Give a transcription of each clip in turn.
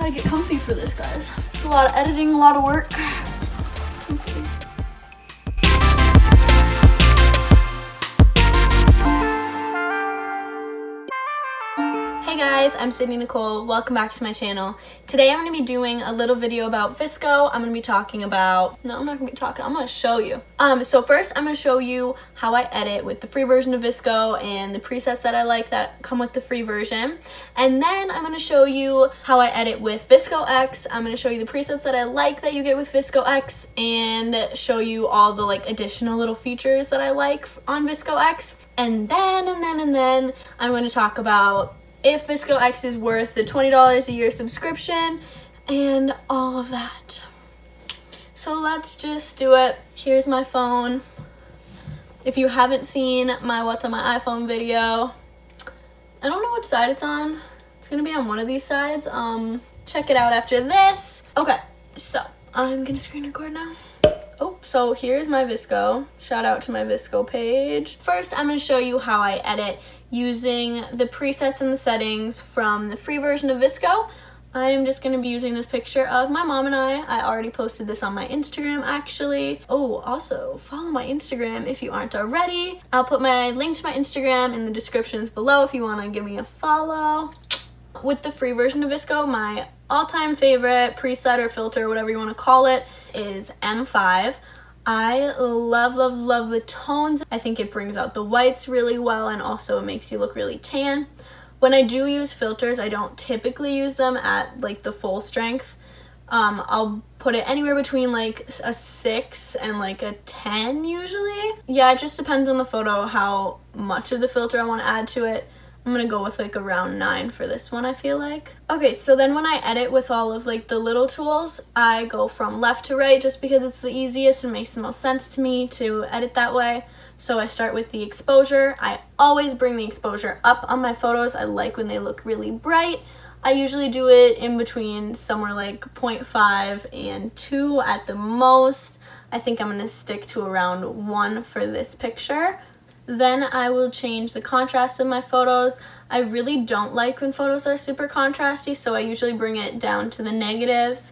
Gotta get comfy for this, guys. It's a lot of editing, a lot of work. Hey guys, I'm Sydney Nicole. Welcome back to my channel. Today I'm going to be doing a little video about Vsco. I'm going to be talking about, no, I'm not going to be talking, I'm going to show you. So first I'm going to show you how I edit with the free version of Vsco and the presets that I like that come with the free version. And then I'm going to show you how I edit with Vsco X. I'm going to show you the presets that I like that you get with Vsco X and show you all the like additional little features that I like on Vsco X. And then I'm going to talk about if Vsco X is worth the $20 a year subscription and all of that. So let's just do it. Here's my phone. If you haven't seen my What's on My iPhone video, I don't know what side it's on. It's gonna be on one of these sides. Check it out after this. Okay, so I'm gonna screen record now. Oh, so here's my Vsco. Shout out to my Vsco page. First, I'm going to show you how I edit using the presets and the settings from the free version of Vsco. I'm just going to be using this picture of my mom and I already posted this on my Instagram, actually. Oh, also, follow my Instagram if you aren't already. I'll put my link to my Instagram in the descriptions below if you want to give me a follow. With the free version of Vsco, my all-time favorite preset or filter, whatever you want to call it, is M5. I love the tones. I think it brings out the whites really well and also it makes you look really tan. When I do use filters, I don't typically use them at like the full strength. I'll put it anywhere between like a 6 and like a 10 usually. Yeah, it just depends on the photo how much of the filter I want to add to it. I'm gonna go with like around 9 for this one, I feel like. Okay, so then when I edit with all of like the little tools, I go from left to right just because it's the easiest and makes the most sense to me to edit that way. So I start with the exposure. I always bring the exposure up on my photos. I like when they look really bright. I usually do it in between somewhere like 0.5 and 2 at the most. I think I'm gonna stick to around 1 for this picture. Then I will change the contrast of my photos. I really don't like when photos are super contrasty, so I usually bring it down to the negatives.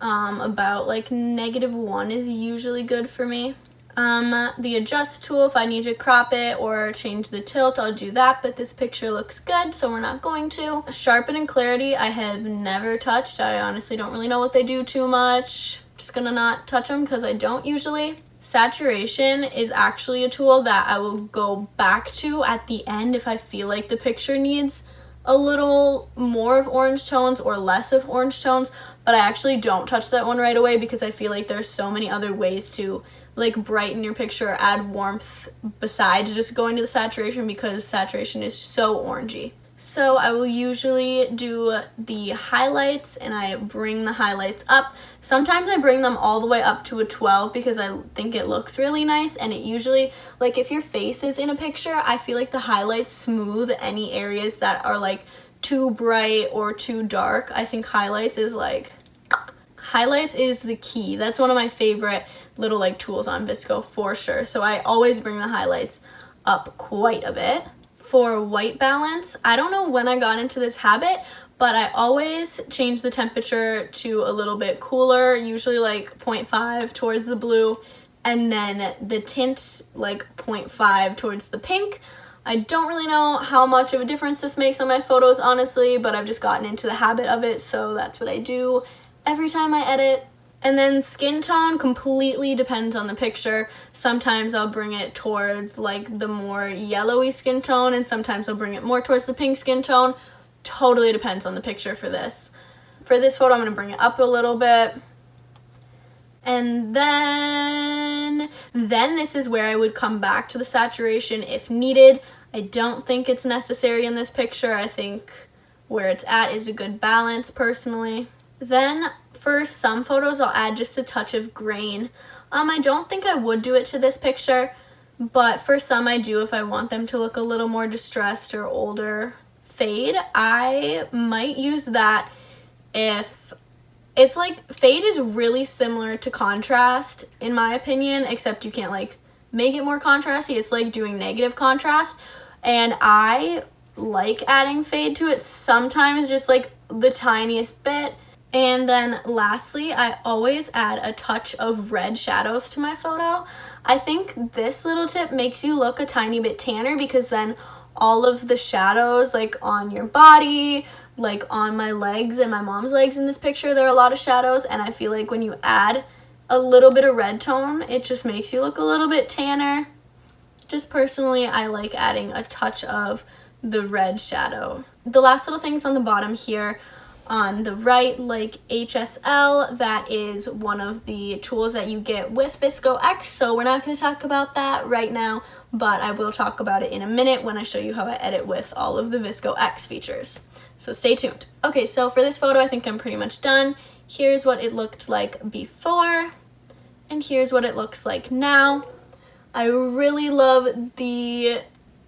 About like -1 is usually good for me. The adjust tool, if I need to crop it or change the tilt, I'll do that, but this picture looks good, so we're not going to. Sharpen and clarity, I have never touched. I honestly don't really know what they do too much. Just gonna not touch them because I don't usually. Saturation is actually a tool that I will go back to at the end if I feel like the picture needs a little more of orange tones or less of orange tones, but I actually don't touch that one right away because I feel like there's so many other ways to like brighten your picture or add warmth besides just going to the saturation because saturation is so orangey. So I will usually do the highlights and I bring the highlights up. Sometimes I bring them all the way up to a 12 because I think it looks really nice, and it usually, like if your face is in a picture, I feel like the highlights smooth any areas that are like too bright or too dark. I think highlights is the key. That's one of my favorite little like tools on Vsco for sure. So I always bring the highlights up quite a bit. For white balance, I don't know when I got into this habit, but I always change the temperature to a little bit cooler, usually like 0.5 towards the blue, and then the tint like 0.5 towards the pink. I don't really know how much of a difference this makes on my photos, honestly, but I've just gotten into the habit of it, so that's what I do every time I edit. And then skin tone completely depends on the picture. Sometimes I'll bring it towards like the more yellowy skin tone and sometimes I'll bring it more towards the pink skin tone. Totally depends on the picture for this. For this photo, I'm gonna bring it up a little bit. And then this is where I would come back to the saturation if needed. I don't think it's necessary in this picture. I think where it's at is a good balance personally. Then for some photos, I'll add just a touch of grain. I don't think I would do it to this picture, but for some I do if I want them to look a little more distressed or older. Fade, I might use that if it's like, fade is really similar to contrast in my opinion, except you can't like make it more contrasty. It's like doing negative contrast, and I like adding fade to it sometimes just like the tiniest bit. And then lastly, I always add a touch of red shadows to my photo. I think this little tip makes you look a tiny bit tanner because then all of the shadows like on your body, like on my legs and my mom's legs in this picture, there are a lot of shadows, and I feel like when you add a little bit of red tone, it just makes you look a little bit tanner. Just personally, I like adding a touch of the red shadow. The last little things on the bottom here on the right, like HSL, that is one of the tools that you get with Vsco X, so we're not going to talk about that right now, but I will talk about it in a minute when I show you how I edit with all of the Vsco X features. So stay tuned. Okay, so for this photo, I think I'm pretty much done. Here's what it looked like before, and here's what it looks like now. I really love the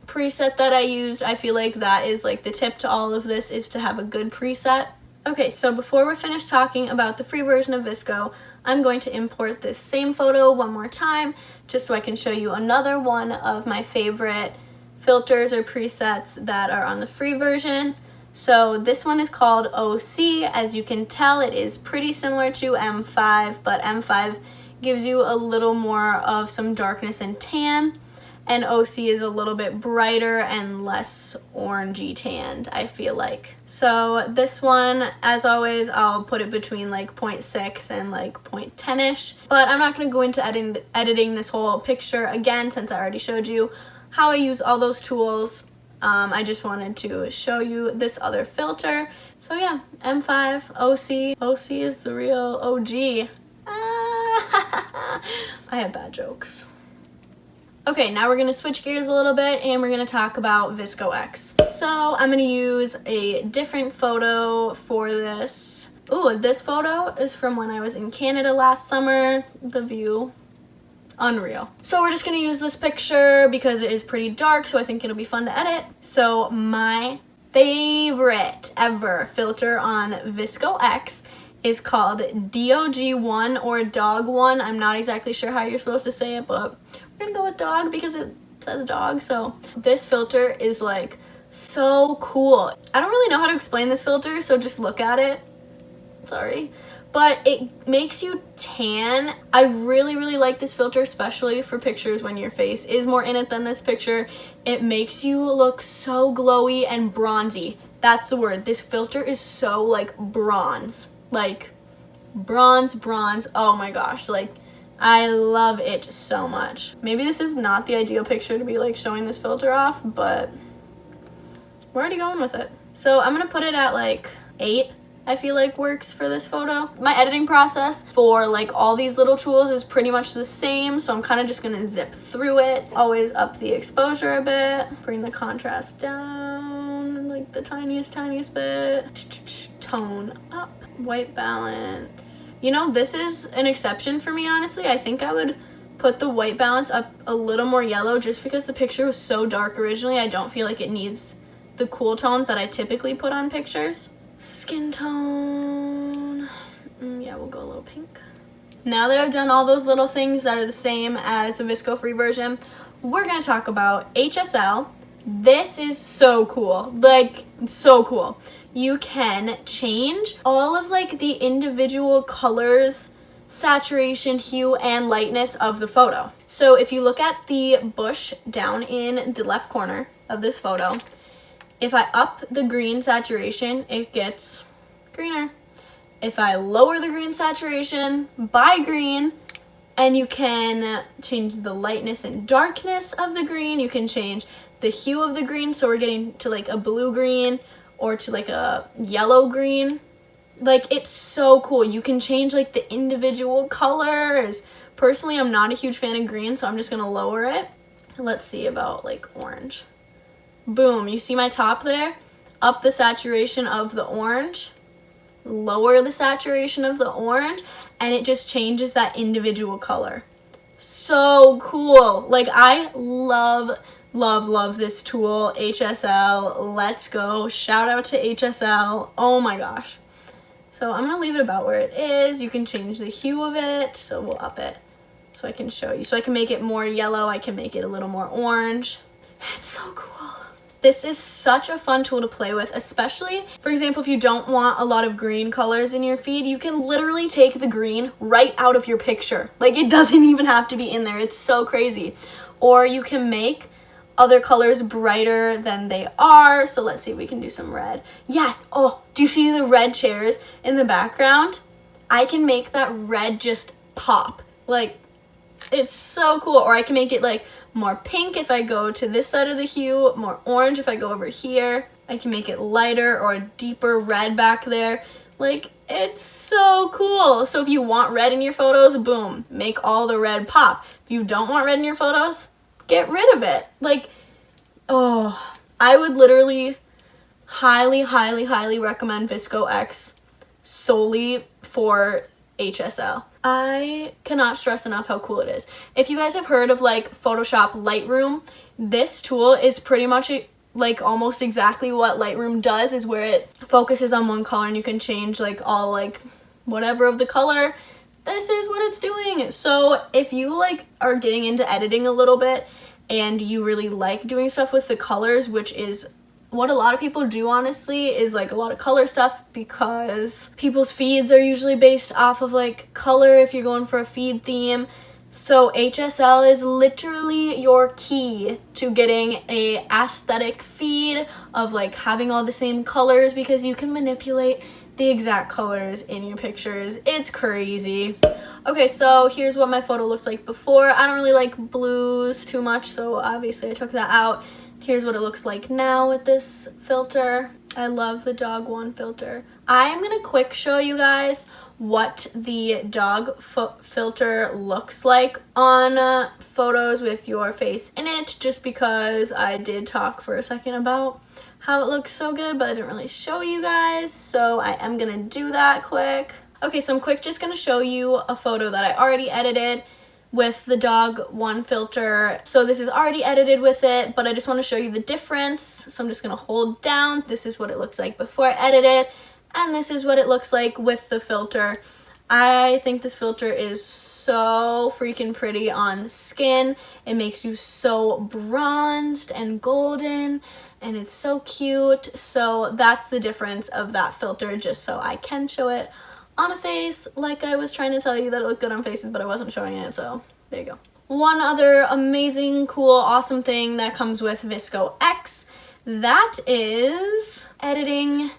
preset that I used. I feel like that is like the tip to all of this, is to have a good preset. Okay, so before we're finished talking about the free version of Vsco, I'm going to import this same photo one more time just so I can show you another one of my favorite filters or presets that are on the free version. So this one is called OC. As you can tell, it is pretty similar to M5, but M5 gives you a little more of some darkness and tan, and OC is a little bit brighter and less orangey tanned, I feel like. So this one, as always, I'll put it between like 0.6 and like 0.10ish, but I'm not going to go into editing this whole picture again since I already showed you how I use all those tools. I just wanted to show you this other filter. So yeah, M5, OC. OC is the real OG. I have bad jokes. Okay, now we're gonna switch gears a little bit and we're gonna talk about Vsco X. So I'm gonna use a different photo for this. Ooh, this photo is from when I was in Canada last summer. The view, unreal. So we're just gonna use this picture because it is pretty dark, so I think it'll be fun to edit. So my favorite ever filter on Vsco X is called DOG1 or Dog1. I'm not exactly sure how you're supposed to say it, but we're gonna go with dog because it says dog. So this filter is like so cool. I don't really know how to explain this filter, so just look at it. Sorry. But it makes you tan. I really, really like this filter, especially for pictures when your face is more in it than this picture. It makes you look so glowy and bronzy. That's the word. This filter is so like bronze. Like bronze. Oh my gosh, like I love it so much. Maybe this is not the ideal picture to be like showing this filter off, but we're already going with it. So I'm gonna put it at like 8. I feel like works for this photo. My editing process for like all these little tools is pretty much the same, so I'm kind of just gonna zip through it. Always up the exposure a bit, bring the contrast down like the tiniest bit, tone up, white balance. You know, this is an exception for me, honestly. I think I would put the white balance up a little more yellow just because the picture was so dark originally. I don't feel like it needs the cool tones that I typically put on pictures. Skin tone, yeah, we'll go a little pink. Now that I've done all those little things that are the same as the Vsco free version, we're gonna talk about HSL. This is so cool, like so cool. You can change all of like the individual colors, saturation, hue, and lightness of the photo. So if you look at the bush down in the left corner of this photo, if I up the green saturation, it gets greener. If I lower the green saturation by green, and you can change the lightness and darkness of the green, you can change the hue of the green, so we're getting to like a blue green or to like a yellow green. Like, it's so cool. You can change like the individual colors. Personally, I'm not a huge fan of green, so I'm just gonna lower it. Let's see about like orange. Boom, you see my top there? Up the saturation of the orange, lower the saturation of the orange, and it just changes that individual color. So cool. Like, I love this tool, HSL. Let's go. Shout out to HSL. Oh my gosh. So I'm gonna leave it about where it is. You can change the hue of it, so we'll up it so I can show you. So I can make it more yellow, I can make it a little more orange. It's so cool. This is such a fun tool to play with, especially, for example, if you don't want a lot of green colors in your feed, you can literally take the green right out of your picture. Like, it doesn't even have to be in there. It's so crazy. Or you can make other colors brighter than they are. So let's see if we can do some red. Yeah, oh, do you see the red chairs in the background? I can make that red just pop. Like, it's so cool. Or I can make it like more pink if I go to this side of the hue, more orange if I go over here. I can make it lighter or a deeper red back there. Like, it's so cool. So if you want red in your photos, boom, make all the red pop. If you don't want red in your photos, get rid of it. Like, oh, I would literally highly, highly, highly recommend Vsco X solely for HSL. I cannot stress enough how cool it is. If you guys have heard of like Photoshop Lightroom, this tool is pretty much like almost exactly what Lightroom does, is where it focuses on one color and you can change like all like whatever of the color. This is what it's doing. So if you like are getting into editing a little bit and you really like doing stuff with the colors, which is what a lot of people do, honestly, is like a lot of color stuff, because people's feeds are usually based off of like color if you're going for a feed theme. So HSL is literally your key to getting a aesthetic feed of like having all the same colors, because you can manipulate the exact colors in your pictures. It's crazy. Okay, so here's what my photo looked like before. I don't really like blues too much, so obviously I took that out. Here's what it looks like now with this filter. I love the dog one filter. I'm gonna quick show you guys what the dog filter looks like on photos with your face in it, just because I did talk for a second about how it looks so good, but I didn't really show you guys, so I am gonna do that quick. Okay, so I'm just gonna show you a photo that I already edited with the dog one filter. So this is already edited with it, but I just want to show you the difference. So I'm just going to hold down. This is what it looks like before I edit it, and this is what it looks like with the filter. I think this filter is so freaking pretty on skin. It makes you so bronzed and golden, and it's so cute. So that's the difference of that filter, just so I can show it on a face, like I was trying to tell you that it looked good on faces, but I wasn't showing it, so there you go. One other amazing, cool, awesome thing that comes with Vsco X, that is editing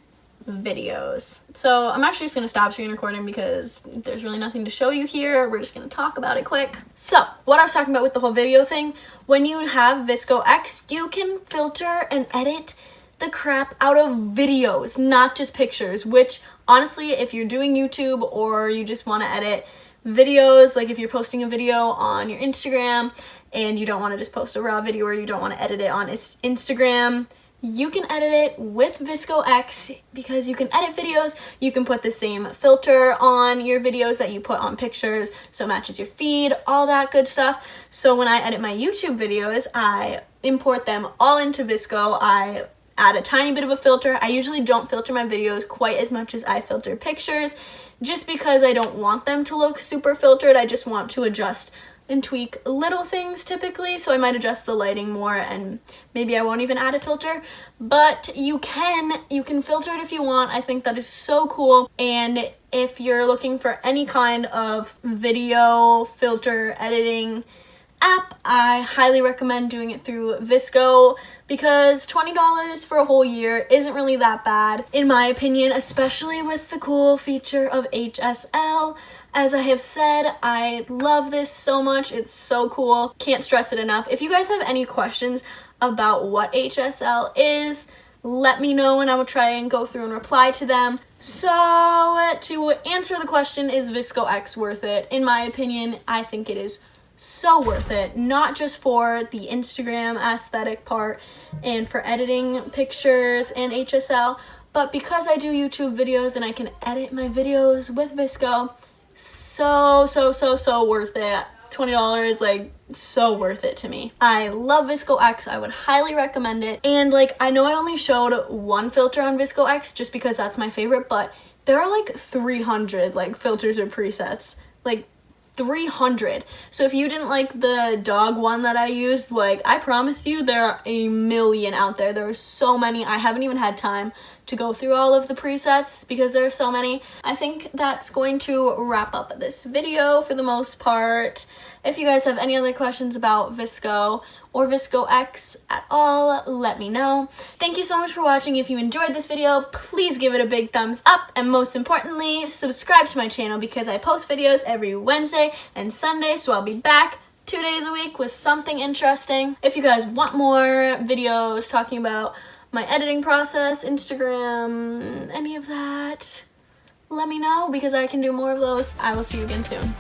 videos. So I'm actually just gonna stop screen recording because there's really nothing to show you here. We're just gonna talk about it quick. So what I was talking about with the whole video thing, when you have Vsco X, you can filter and edit the crap out of videos, not just pictures, which honestly, if you're doing YouTube or you just want to edit videos, like if you're posting a video on your Instagram and you don't want to just post a raw video, or you don't want to edit it on Instagram, you can edit it with Vsco X, because you can edit videos. You can put the same filter on your videos that you put on pictures, so it matches your feed, all that good stuff. So when I edit my YouTube videos, I import them all into Vsco. I add a tiny bit of a filter. I usually don't filter my videos quite as much as I filter pictures, just because I don't want them to look super filtered. I just want to adjust and tweak little things typically, so I might adjust the lighting more, and maybe I won't even add a filter, but you can filter it if you want. I think that is so cool. And if you're looking for any kind of video filter editing app, I highly recommend doing it through Vsco, because $20 for a whole year isn't really that bad, in my opinion, especially with the cool feature of HSL. As I have said, I love this so much. It's so cool. Can't stress it enough. If you guys have any questions about what HSL is, let me know and I will try and go through and reply to them. So to answer the question, is Vsco X worth it? In my opinion, I think it is so worth it, not just for the Instagram aesthetic part and for editing pictures and HSL, but because I do YouTube videos and I can edit my videos with Vsco. So worth it. $20, like, so worth it to me. I love Vsco X. I would highly recommend it. And like, I know I only showed one filter on Vsco X just because that's my favorite, but there are like 300 like filters or presets, like 300. So if you didn't like the dog one that I used, like, I promise you there are a million out there. There are so many. I haven't even had time to go through all of the presets because there are so many. I think that's going to wrap up this video for the most part. If you guys have any other questions about Vsco or Vsco X at all, let me know. Thank you so much for watching. If you enjoyed this video, please give it a big thumbs up, and most importantly, subscribe to my channel because I post videos every Wednesday and Sunday, so I'll be back 2 days a week with something interesting. If you guys want more videos talking about my editing process, Instagram, any of that, let me know because I can do more of those. I will see you again soon.